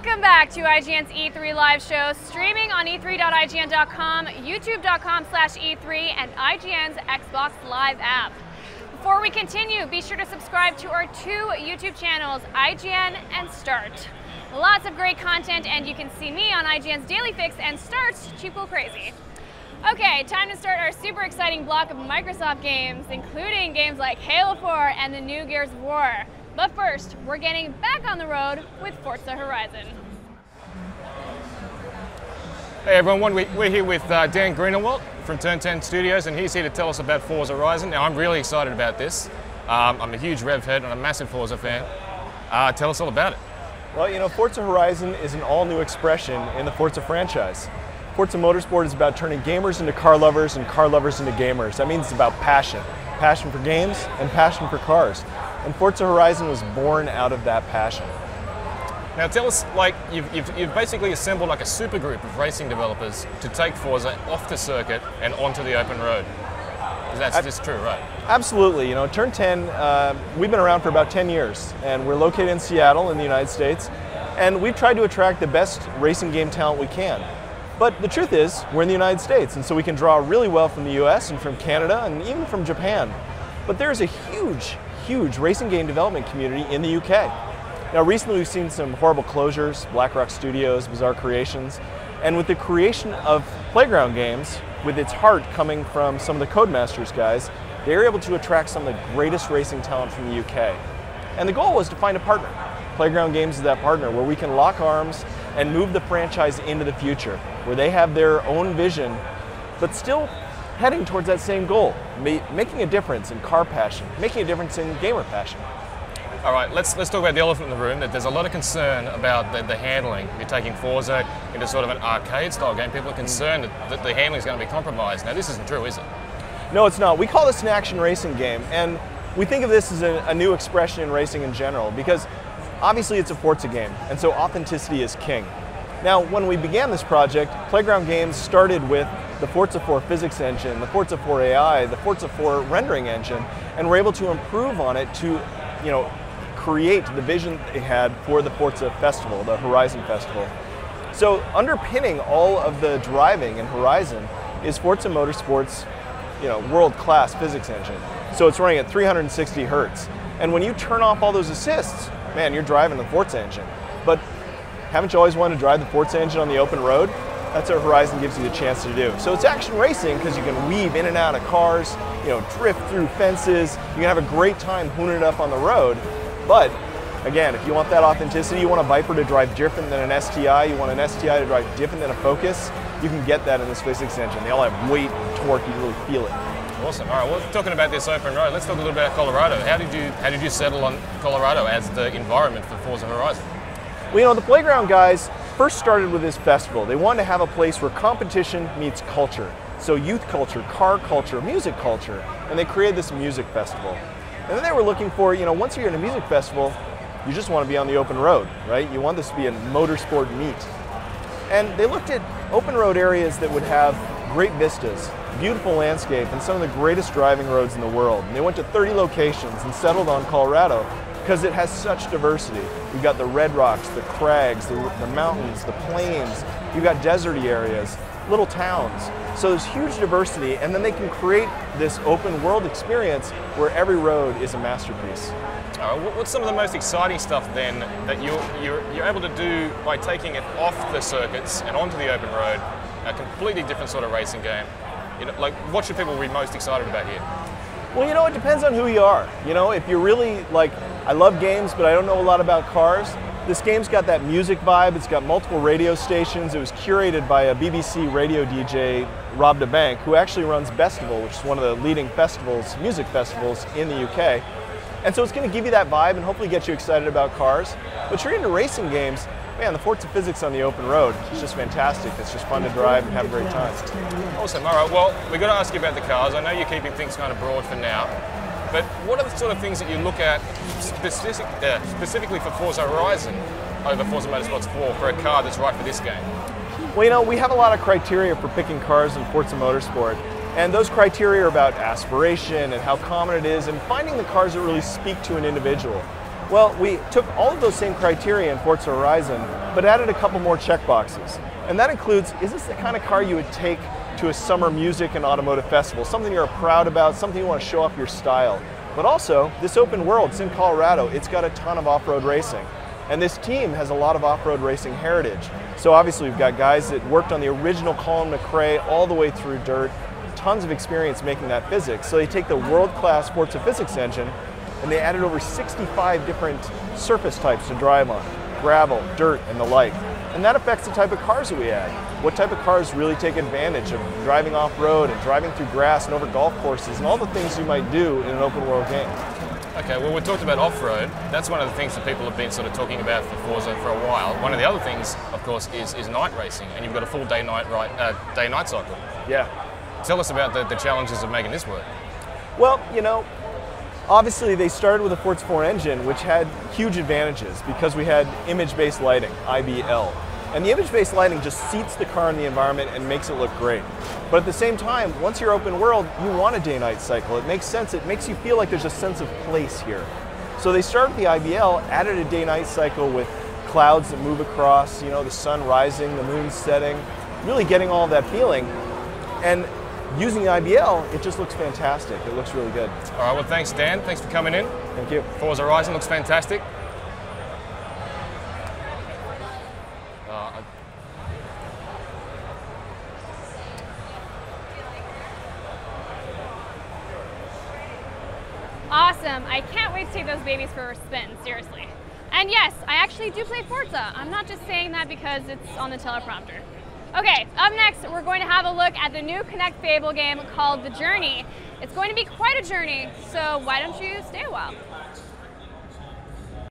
Welcome back to IGN's E3 live show, streaming on e3.ign.com, youtube.com/E3, and IGN's Xbox Live app. Before we continue, be sure to subscribe to our two YouTube channels, IGN and Start. Lots of great content, and you can see me on IGN's Daily Fix and Start's Cheap Cool Crazy. Okay, time to start our super exciting block of Microsoft games, including games like Halo 4 and the new Gears of War. But first, we're getting back on the road with Forza Horizon. Hey everyone, we're here with Dan Greenawalt from Turn 10 Studios, and he's here to tell us about Forza Horizon. Now, I'm really excited about this. I'm a huge Rev head and a massive Forza fan. Tell us all about it. Well, you know, Forza Horizon is an all-new expression in the Forza franchise. Forza Motorsport is about turning gamers into car lovers and car lovers into gamers. That means it's about passion. Passion for games and passion for cars. And Forza Horizon was born out of that passion. Now tell us, like, you've basically assembled like a super group of racing developers to take Forza off the circuit and onto the open road. That's just true, right? Absolutely. You know, Turn 10, we've been around for about 10 years, and we're located in Seattle in the United States, and we've tried to attract the best racing game talent we can. But the truth is, we're in the United States, and so we can draw really well from the US and from Canada and even from Japan. But there's a huge racing game development community in the UK. Now recently we've seen some horrible closures, BlackRock Studios, Bizarre Creations, and with the creation of Playground Games, with its heart coming from some of the Codemasters guys, they were able to attract some of the greatest racing talent from the UK. And the goal was to find a partner. Playground Games is that partner where we can lock arms and move the franchise into the future, where they have their own vision, but still heading towards that same goal, making a difference in car passion, making a difference in gamer passion. All right, let's talk about the elephant in the room, that there's a lot of concern about the handling. You're taking Forza into sort of an arcade style game. People are concerned that the handling is going to be compromised. Now this isn't true, is it? No, it's not. We call this an action racing game, and we think of this as a new expression in racing in general, because obviously it's a Forza game, and so authenticity is king. Now, when we began this project, Playground Games started with the Forza 4 physics engine, the Forza 4 AI, the Forza 4 rendering engine, and we're able to improve on it to, you know, create the vision they had for the Forza Festival, the Horizon Festival. So underpinning all of the driving in Horizon is Forza Motorsport's, you know, world-class physics engine. So it's running at 360 hertz. And when you turn off all those assists, man, you're driving the Forza engine. But haven't you always wanted to drive the Forza engine on the open road? That's what Horizon gives you the chance to do. So it's action racing because you can weave in and out of cars, you know, drift through fences. You can have a great time hooning it up on the road. But again, if you want that authenticity, you want a Viper to drive different than an STI, you want an STI to drive different than a Focus, you can get that in this physics engine. They all have weight and torque, you really feel it. Awesome. All right, well, talking about this open road, let's talk a little bit about Colorado. How did you settle on Colorado as the environment for Forza Horizon? Well, you know, the Playground guys first started with this festival. They wanted to have a place where competition meets culture. So youth culture, car culture, music culture, and they created this music festival. And then they were looking for, you know, once you're in a music festival, you just want to be on the open road, right? You want this to be a motorsport meet. And they looked at open road areas that would have great vistas, beautiful landscape, and some of the greatest driving roads in the world. And they went to 30 locations and settled on Colorado because it has such diversity. You've got the red rocks, the crags, the mountains, the plains. You've got deserty areas, little towns. So there's huge diversity, and then they can create this open world experience where every road is a masterpiece. What's some of the most exciting stuff then that you're able to do by taking it off the circuits and onto the open road, a completely different sort of racing game? You know, like, what should people be most excited about here? Well, you know, it depends on who you are. You know, if you're really like, I love games, but I don't know a lot about cars, this game's got that music vibe. It's got multiple radio stations. It was curated by a BBC radio DJ, Rob DeBank, who actually runs Bestival, which is one of the leading festivals, music festivals in the UK. And so it's going to give you that vibe and hopefully get you excited about cars. But you're into racing games, man, the Forza physics on the open road, it's just fantastic. It's just fun to drive and have a great time. Awesome. All right, well, we've got to ask you about the cars. I know you're keeping things kind of broad for now, but what are the sort of things that you look at specifically for Forza Horizon over Forza Motorsport 4 for a car that's right for this game? Well, you know, we have a lot of criteria for picking cars in Forza Motorsport. And those criteria are about aspiration and how common it is and finding the cars that really speak to an individual. Well, we took all of those same criteria in Forza Horizon, but added a couple more checkboxes. And that includes, is this the kind of car you would take to a summer music and automotive festival, something you're proud about, something you want to show off your style. But also, this open world, it's in Colorado, it's got a ton of off-road racing. And this team has a lot of off-road racing heritage. So obviously we've got guys that worked on the original Colin McRae all the way through dirt, tons of experience making that physics. So they take the world-class Forza physics engine and they added over 65 different surface types to drive on, gravel, dirt, and the like. And that affects the type of cars that we add. What type of cars really take advantage of driving off-road and driving through grass and over golf courses and all the things you might do in an open world game. Okay, well, we talked about off-road. That's one of the things that people have been sort of talking about for Forza for a while. One of the other things, of course, is night racing, and you've got a full day-night cycle. Yeah. Tell us about the challenges of making this work. Well, you know, obviously they started with a Forza 4 engine, which had huge advantages because we had image-based lighting, IBL. And the image-based lighting just seats the car in the environment and makes it look great. But at the same time, once you're open world, you want a day-night cycle. It makes sense. It makes you feel like there's a sense of place here. So they started with the IBL, added a day-night cycle with clouds that move across, you know, the sun rising, the moon setting, really getting all of that feeling. And using the IBL, it just looks fantastic. It looks really good. All right, well, thanks, Dan. Thanks for coming in. Thank you. Forza Horizon looks fantastic. Awesome. I can't wait to take those babies for a spin, seriously. And yes, I actually do play Forza. I'm not just saying that because it's on the teleprompter. Okay, up next, we're going to have a look at the new Connect Fable game called The Journey. It's going to be quite a journey, so why don't you stay a while?